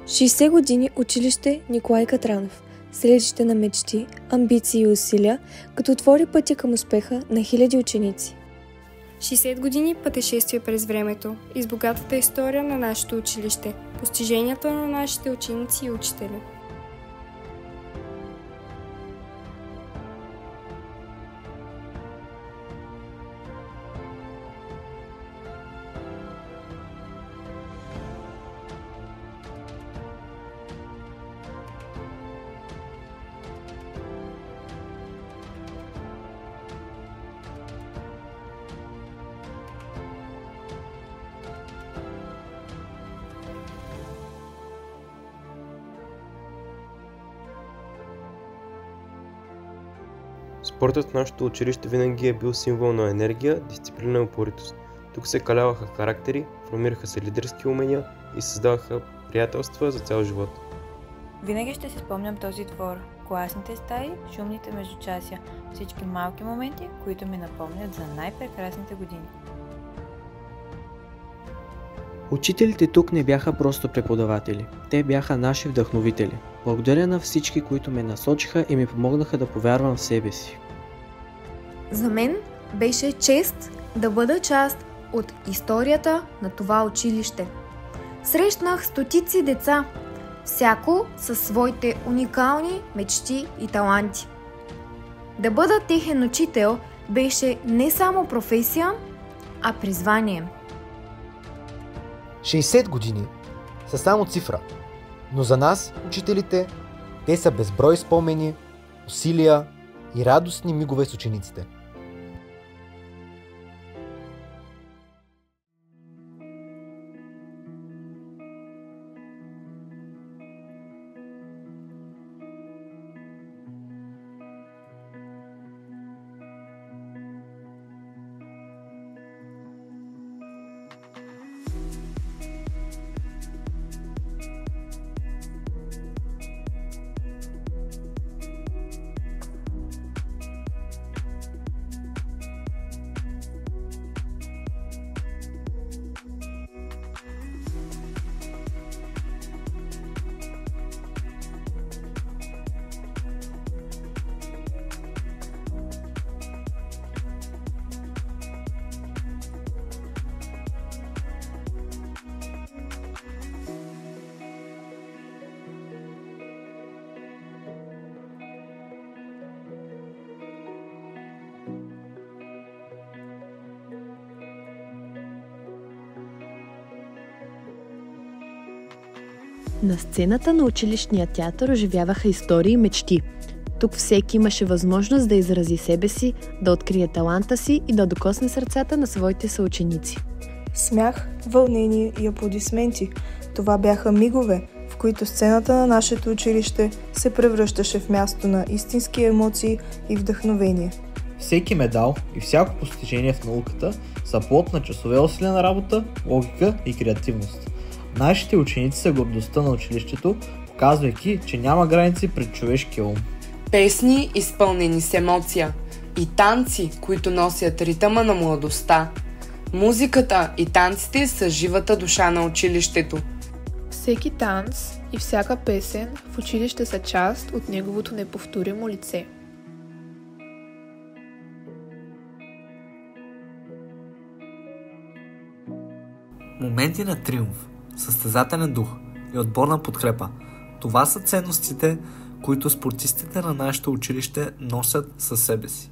60 години училище Николай Катранов, средище на мечти, амбиции и усилия, като отвори пътя към успеха на хиляди ученици. 60 години пътешествие през времето и с богатата история на нашето училище, постиженията на нашите ученици и учители. Спортът в нашето училище винаги е бил символ на енергия, дисциплина и упоритост. Тук се каляваха характери, формираха се лидерски умения и създаваха приятелства за цял живот. Винаги ще си спомням този двор, класните стаи, шумните междучасия, всички малки моменти, които ми напомнят за най-прекрасните години. Учителите тук не бяха просто преподаватели, те бяха наши вдъхновители. Благодаря на всички, които ме насочиха и ми помогнаха да повярвам в себе си. За мен беше чест да бъда част от историята на това училище. Срещнах стотици деца, всяко със своите уникални мечти и таланти. Да бъда техен учител беше не само професия, а призвание. 60 години са само цифра, но за нас, учителите, те са безброй спомени, усилия и радостни мигове с учениците. На сцената на училищния театър оживяваха истории и мечти. Тук всеки имаше възможност да изрази себе си, да открие таланта си и да докосне сърцата на своите съученици. Смях, вълнение и аплодисменти. Това бяха мигове, в които сцената на нашето училище се превръщаше в място на истински емоции и вдъхновение. Всеки медал и всяко постижение в науката са плод на часове усилена работа, логика и креативност. Нашите ученици са гордостта на училището, показвайки, че няма граници пред човешкия ум. Песни, изпълнени с емоция, и танци, които носят ритъма на младостта. Музиката и танците са живата душа на училището. Всеки танц и всяка песен в училище са част от неговото неповторимо лице. Моменти на триумф, състезателен дух и отборна подкрепа. Това са ценностите, които спортистите на нашето училище носят със себе си.